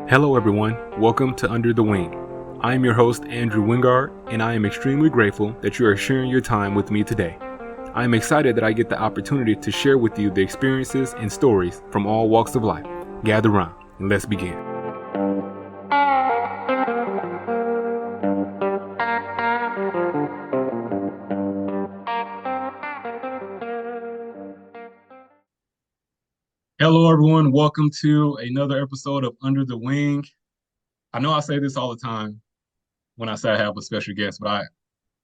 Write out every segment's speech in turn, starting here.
Hello, everyone. Welcome to Under the Wing. I am your host, Andrew Wingard, and I am extremely grateful that you are sharing your time with me today. I am excited that I get the opportunity to share with you the experiences and stories from all walks of life. Gather around and let's begin. Hello, everyone. Welcome to another episode of Under the Wing. I know I say this all the time when I say I have a special guest, but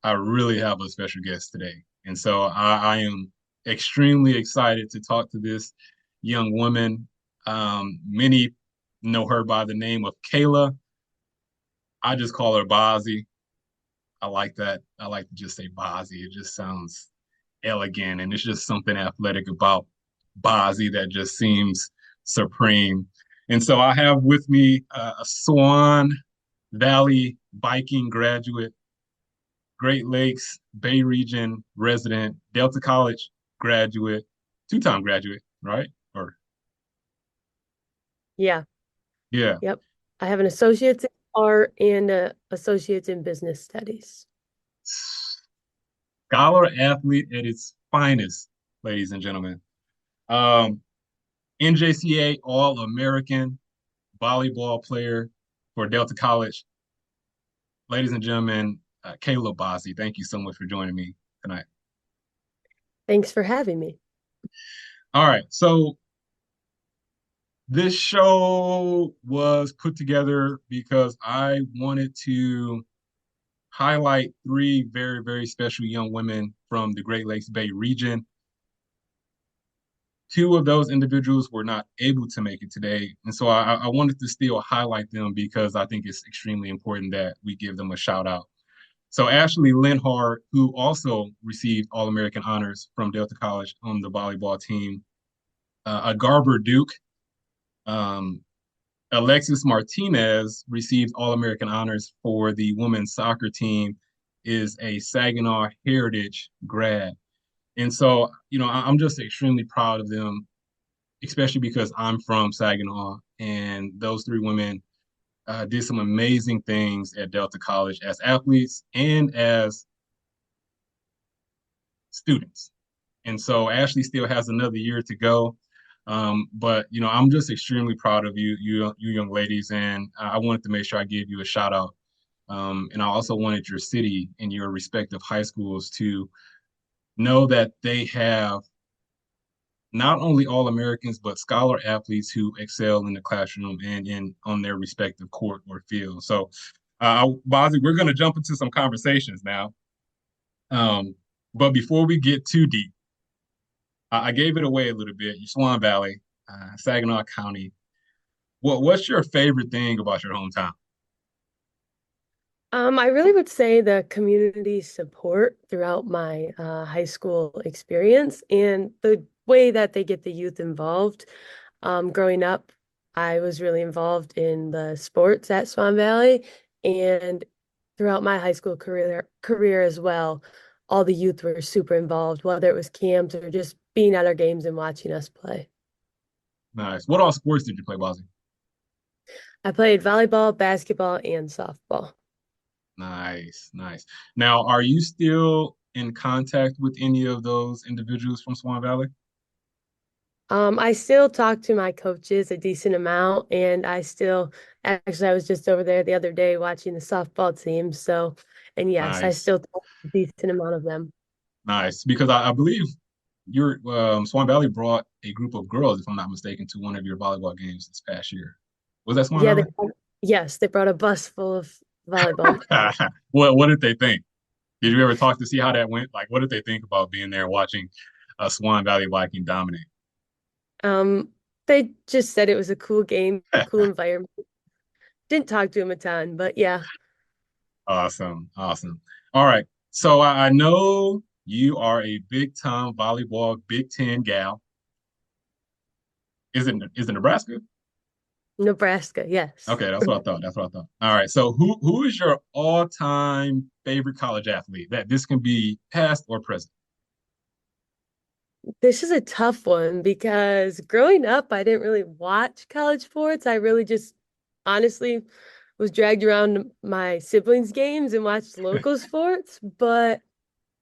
I really have a special guest today. And so I am extremely excited to talk to this young woman. Many know her by the name of Kayla. I just call her Baase. I like that. I like to just say Baase. It just sounds elegant, and it's just something athletic about Baase that just seems supreme. And so I have with me a Swan Valley Viking graduate, Great Lakes Bay Region resident, Delta College graduate, two-time graduate, right? Or Yeah. yeah, Yep. I have an associate's in art and a associate's in business studies. scholar athlete at its finest, ladies and gentlemen. Um, NJCAA All-American volleyball player for Delta College. Ladies and gentlemen, Kayla Baase, thank you so much for joining me tonight. Thanks for having me. All right, so this show was put together because I wanted to highlight three very, very special young women from the Great Lakes Bay region. Two of those individuals were not able to make it today. And so I wanted to still highlight them because I think it's extremely important that we give them a shout out. So Ashley Linhart, who also received All-American honors from Delta College on the volleyball team, Garber Duke, um, Alexis Martinez received All-American honors for the women's soccer team, is a Saginaw Heritage grad. And so, I'm just extremely proud of them, especially because I'm from Saginaw, and those three women did some amazing things at Delta College as athletes and as students. And so Ashley still has another year to go. But I'm just extremely proud of you young ladies, and I wanted to make sure I gave you a shout out. And I also wanted your city and your respective high schools to know that they have not only all Americans but scholar athletes who excel in the classroom and in on their respective court or field. So, Bazi, we're going to jump into some conversations now. But before we get too deep, I gave it away a little bit. You Swan Valley, Saginaw County. What's your favorite thing about your hometown? I really would say the community support throughout my high school experience and the way that they get the youth involved. Growing up, I was really involved in the sports at Swan Valley, and throughout my high school career as well, all the youth were super involved, whether it was camps or just being at our games and watching us play. Nice. What all sports did you play, Bazi? I played volleyball, basketball, and softball. Nice, nice. Now, are you still in contact with any of those individuals from Swan Valley? I still talk to my coaches a decent amount, and I was just over there the other day watching the softball team. So, and yes, I Nice, still talk to a decent amount of them. nice. Because I believe your Swan Valley brought a group of girls, if I'm not mistaken, to one of your volleyball games this past year. Was that Swan Yeah, Valley? yes, they brought a bus full of volleyball. What did they think? Did you ever talk to see how that went? Like, what did they think about being there watching a Swan Valley Viking dominate? Um, they just said it was a cool game, cool environment. Didn't talk to him a ton, but yeah. Awesome, awesome. All right. So I know you are a big time volleyball Big Ten gal. Is it Nebraska? Nebraska, yes. Okay, that's what I thought. That's what I thought. All right. So who is your all time favorite college athlete? That this can be past or present. This is a tough one because growing up, I didn't really watch college sports. I really just honestly was dragged around to my siblings' games and watched local sports, but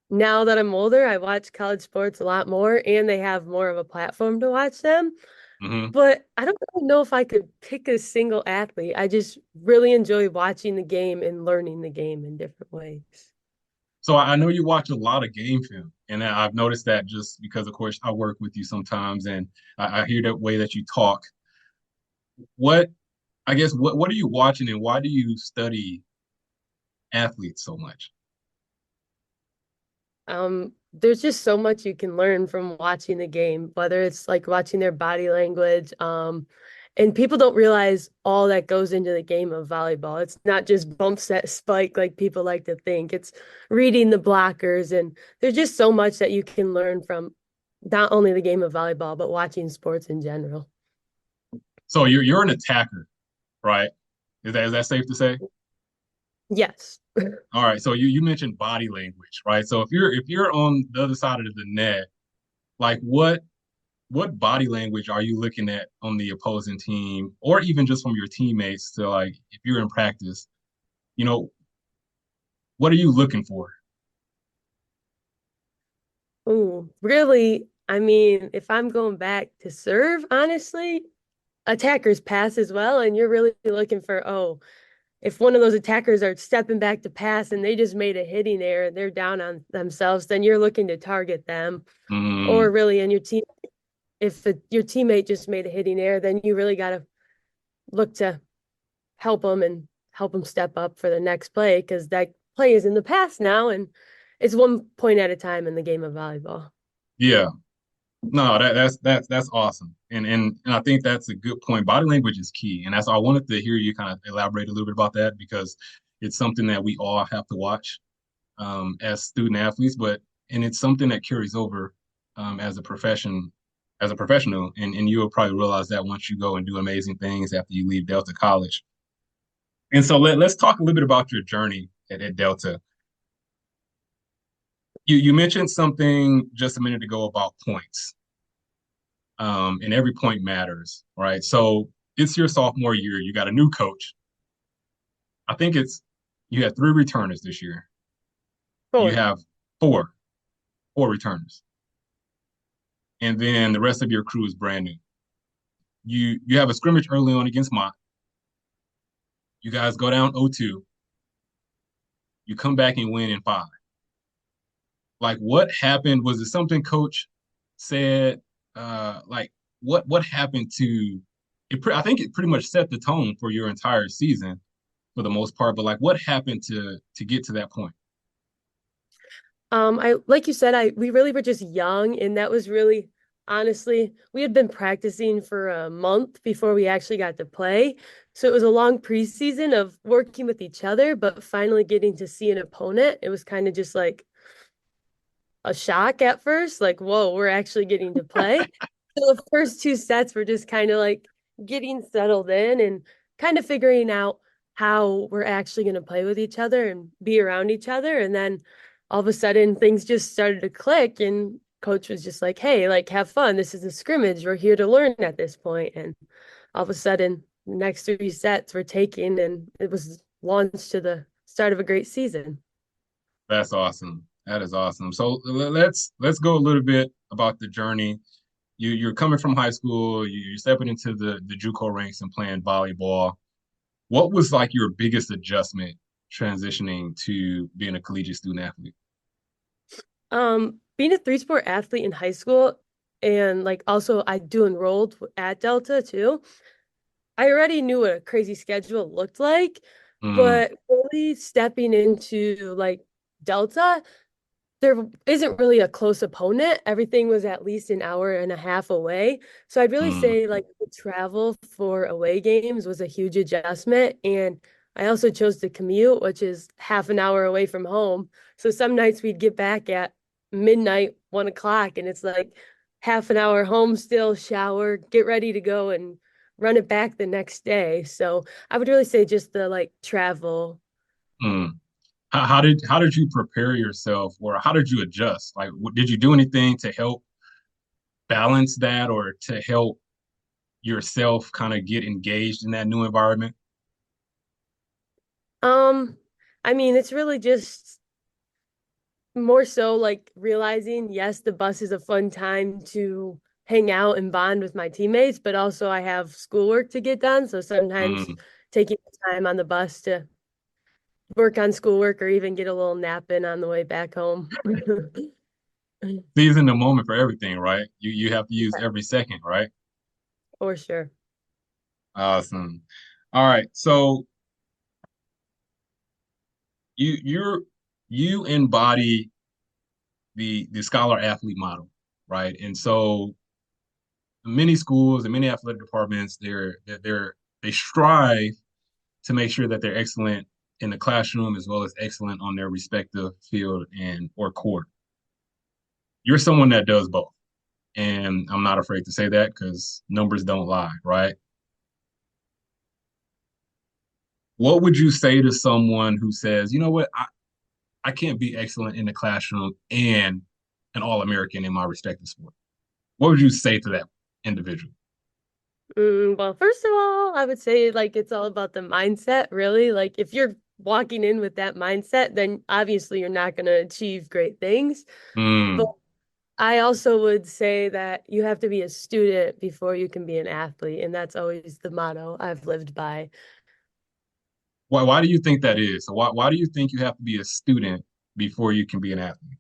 now that I'm older, I watch college sports a lot more and they have more of a platform to watch them. Hmm. But I don't really know if I could pick a single athlete. I just really enjoy watching the game and learning the game in different ways. So I know you watch a lot of game film, and I've noticed that just because, of course, I work with you sometimes, and I hear that way that you talk. What I guess what are you watching, and why do you study athletes so much? There's just so much you can learn from watching the game, whether it's like watching their body language. And people don't realize all that goes into the game of volleyball. It's not just bump set spike like people like to think. It's reading the blockers, and there's just so much that you can learn from not only the game of volleyball, but watching sports in general. So you're an attacker, right? Is that safe to say? Yes. All right. So you mentioned body language, right? So if you're on the other side of the net, like what body language are you looking at on the opposing team, or even just from your teammates to like if you're in practice, you know, what are you looking for? Ooh, really? I mean, if I'm going back to serve, honestly, attackers pass as well, and you're really looking for, oh, if one of those attackers are stepping back to pass and they just made a hitting error and they're down on themselves, then you're looking to target them. Or Mm, really in your team, if your teammate just made a hitting error, then you really got to look to help them and help them step up for the next play because that play is in the past now and it's one point at a time in the game of volleyball. yeah. No, that's awesome. And I think that's a good point. Body language is key. And that's I wanted to hear you kind of elaborate a little bit about that because it's something that we all have to watch as student athletes, but and it's something that carries over as a professional, and you will probably realize that once you go and do amazing things after you leave Delta College. And so let's talk a little bit about your journey at Delta. You mentioned something just a minute ago about points, and every point matters, right? So it's your sophomore year. You got a new coach. I think you had three returners this year. You Four. have four, four returners, and then the rest of your crew is brand new. You have a scrimmage early on against Mott. You guys go down 0-2. You come back and win in five. Like what happened? Was it something coach said? Like what happened to it? I think it pretty much set the tone for your entire season for the most part. But like what happened to get to that point? I like you said, I we really were just young, and that was really honestly, we had been practicing for a month before we actually got to play. So it was a long preseason of working with each other, but finally getting to see an opponent. It was kind of just like a shock at first, like, whoa, we're actually getting to play. So the first two sets were just kind of like getting settled in and kind of figuring out how we're actually going to play with each other and be around each other. And then all of a sudden things just started to click and coach was just like, hey, like have fun. This is a scrimmage. We're here to learn at this point. And all of a sudden the next three sets were taken and it was launched to the start of a great season. That's awesome. That is awesome. So let's go a little bit about the journey. You're coming from high school. You're stepping into the JUCO ranks and playing volleyball. What was like your biggest adjustment transitioning to being a collegiate student athlete? Being a three sport athlete in high school and like also I do enrolled at Delta too. I already knew what a crazy schedule looked like, Mm, but really stepping into like Delta, there isn't really a close opponent. Everything was at least an hour and a half away. So I'd really mm, say like the travel for away games was a huge adjustment. And I also chose to commute, which is half an hour away from home. So some nights we'd get back at midnight, 1 o'clock, and it's like half an hour home still, shower, get ready to go and run it back the next day. So I would really say just the like travel. mm. How did you prepare yourself, or how did you adjust? Like, did you do anything to help balance that, or to help yourself kind of get engaged in that new environment? Um, I mean, it's really just more so like realizing, yes, the bus is a fun time to hang out and bond with my teammates, but also I have schoolwork to get done. So sometimes Mm. taking the time on the bus to work on schoolwork or even get a little nap in on the way back home. Seizing the moment for everything, right? You have to use every second, right? For sure. Awesome. All right. So you're you embody the scholar athlete model, right? And so many schools and many athletic departments, they strive to make sure that they're excellent in the classroom as well as excellent on their respective field and or court. You're someone that does both. And I'm not afraid to say that because numbers don't lie, right? What would you say to someone who says, you know what, I can't be excellent in the classroom and an All-American in my respective sport? What would you say to that individual? Well, first of all, I would say like it's all about the mindset, really. Like if you're walking in with that mindset, then obviously you're not going to achieve great things. But Mm. I also would say that you have to be a student before you can be an athlete, and that's always the motto I've lived by. Why do you think that is? So why do you think you have to be a student before you can be an athlete?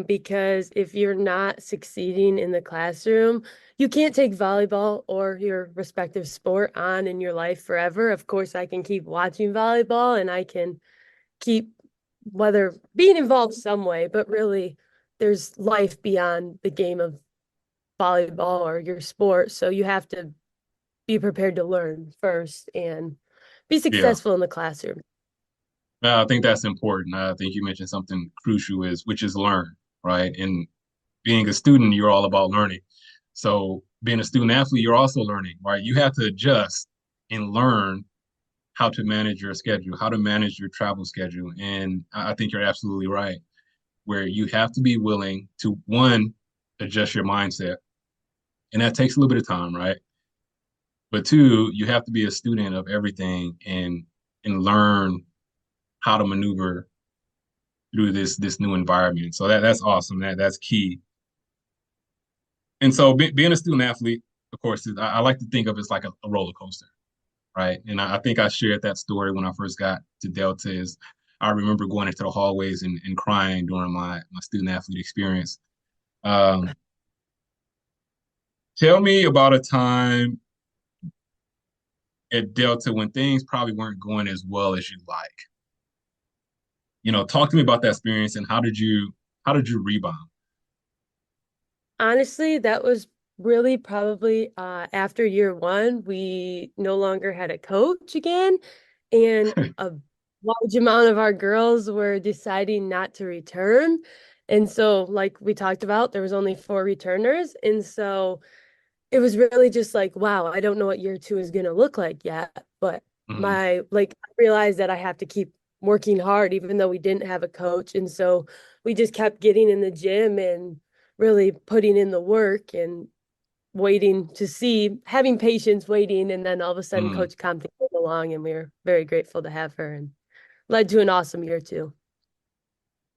Because if you're not succeeding in the classroom, you can't take volleyball or your respective sport on in your life forever. Of course, I can keep watching volleyball and I can keep whether being involved some way, but really there's life beyond the game of volleyball or your sport. So you have to be prepared to learn first and be Yeah. successful in the classroom. I think that's important. I think you mentioned something crucial is which is learn, right? And being a student, you're all about learning. So being a student athlete, you're also learning, right? You have to adjust and learn how to manage your schedule, how to manage your travel schedule. And I think you're absolutely right, where you have to be willing to one, adjust your mindset. And that takes a little bit of time, right? But two, you have to be a student of everything and learn how to maneuver through this new environment. So that's awesome. That's key. And so being a student athlete, of course, I like to think of it as like a roller coaster, right? And I think I shared that story when I first got to Delta. Is I remember going into the hallways and crying during my student athlete experience. Um, Tell me about a time at Delta when things probably weren't going as well as you'd like. Talk to me about that experience and how did you rebound? Honestly, that was really probably after year one, we no longer had a coach again, and a large amount of our girls were deciding not to return. And so, like we talked about, there was only four returners. And so it was really just like, wow, I don't know what year two is going to look like yet. But Mhm. I realized that I have to keep working hard, even though we didn't have a coach. And so we just kept getting in the gym and really putting in the work and waiting to see, having patience, waiting. And then all of a sudden, Mhm. Coach Compton came along, and we were very grateful to have her and led to an awesome year too.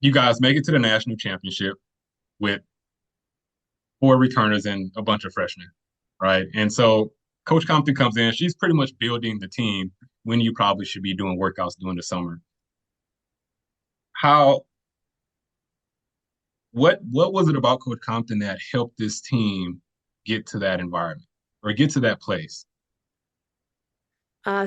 You guys make it to the national championship with four returners and a bunch of freshmen, right? And so Coach Compton comes in. She's pretty much building the team when you probably should be doing workouts during the summer. How what was it about Coach Compton that helped this team get to that environment or get to that place?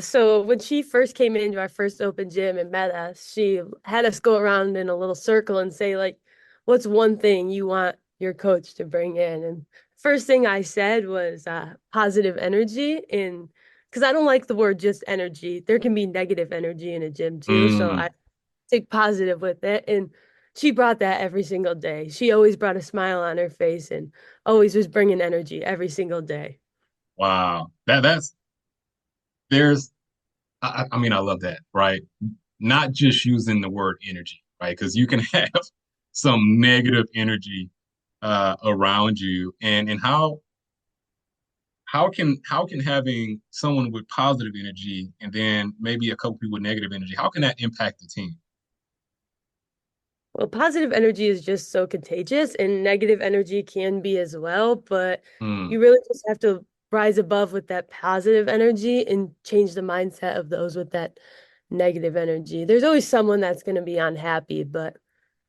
So when she first came into our first open gym and met us, she had us go around in a little circle and say, like, what's one thing you want your coach to bring in? And first thing I said was positive energy. And because I don't like the word just energy, there can be negative energy in a gym too. So Mm, I take positive with it. And she brought that every single day. She always brought a smile on her face and always was bringing energy every single day. wow, that's there's I mean I love that, right? Not just using the word energy, right? Because you can have some negative energy around you, and how how can having someone with positive energy and then maybe a couple people with negative energy, how can that impact the team? Well, positive energy is just so contagious, and negative energy can be as well, but Mm, you really just have to rise above with that positive energy and change the mindset of those with that negative energy. There's always someone that's going to be unhappy, but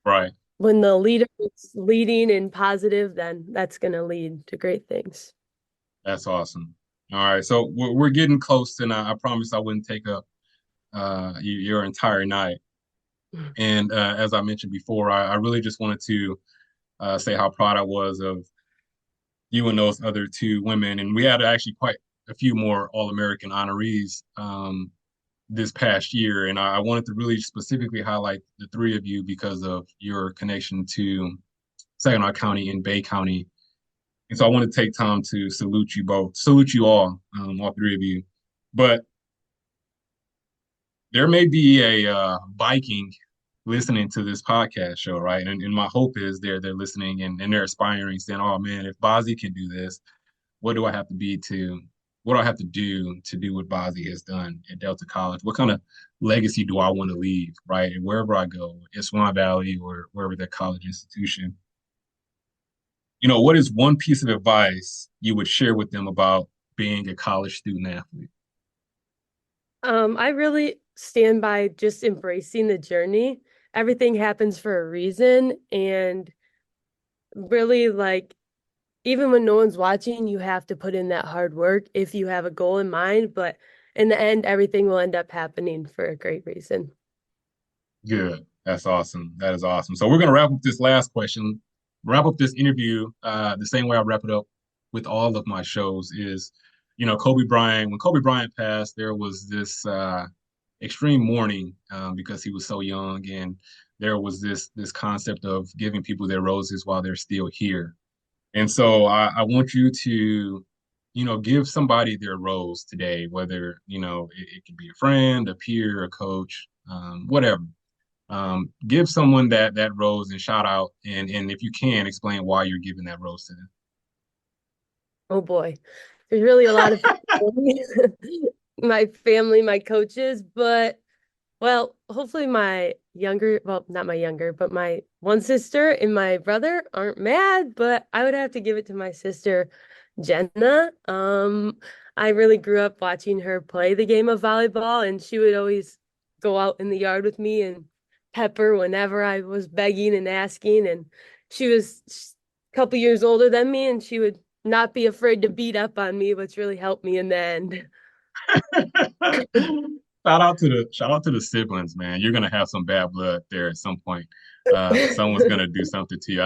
right. when the leader is leading and positive, then that's going to lead to great things. That's awesome. All right. So we're getting close, and I promised I wouldn't take up your entire night. And as I mentioned before, I really just wanted to say how proud I was of you and those other two women. And we had actually quite a few more All-American honorees this past year. And I wanted to really specifically highlight the three of you because of your connection to Saginaw County and Bay County. And so I want to take time to salute you all three of you. But there may be a Viking listening to this podcast show, right? And my hope is they're listening and they're aspiring, saying, "Oh man, if Bozzy can do this, what do I have to be to what do I have to do what Bozzy has done at Delta College? What kind of legacy do I want to leave, right? And wherever I go, in Swan Valley or wherever that college institution, what is one piece of advice you would share with them about being a college student athlete? I really stand by just embracing the journey. Everything happens for a reason, and really like even when no one's watching, you have to put in that hard work if you have a goal in mind, but in the end, everything will end up happening for a great reason. Good. That's awesome. That is awesome. So we're gonna wrap up this last question, wrap up this interview the same way I wrap it up with all of my shows is, Kobe Bryant. When Kobe Bryant passed, there was this extreme mourning because he was so young, and there was this concept of giving people their roses while they're still here. And so I want you to, give somebody their rose today, whether, it could be a friend, a peer, a coach, whatever. Give someone that rose and shout out, and if you can, explain why you're giving that rose to Oh boy, there's really a lot of people, my family, my coaches, but well, hopefully my younger, well, not my younger, but my one sister and my brother aren't mad, but I would have to give it to my sister, Jenna. I really grew up watching her play the game of volleyball, and she would always go out in the yard with me and pepper whenever I was begging and asking. And she was a couple years older than me, and she would not be afraid to beat up on me, which really helped me in the end. them. Shout out to the siblings, man. You're gonna have some bad blood there at some point. Someone's gonna do something to you.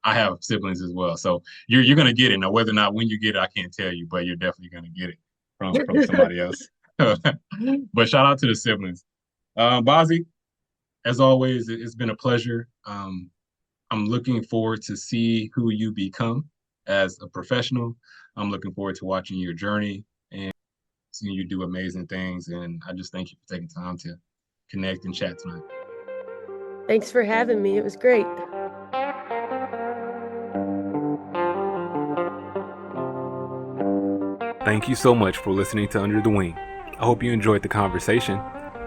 I have siblings as well, so you're gonna get it. Now, whether or not when you get it, I can't tell you, but you're definitely gonna get it from somebody else. But shout out to the siblings. Bozzy, as always, it's been a pleasure. I'm looking forward to see who you become as a professional. I'm looking forward to watching your journey and seeing you do amazing things. And I just thank you for taking time to connect and chat tonight. Thanks for having me. It was great. Thank you so much for listening to Under the Wing. I hope you enjoyed the conversation.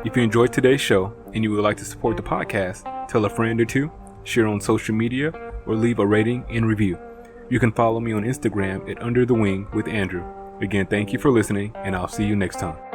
If you enjoyed today's show and you would like to support the podcast, tell a friend or two, share on social media, or leave a rating and review. You can follow me on Instagram at Under the Wing with Andrew. Again, thank you for listening, and I'll see you next time.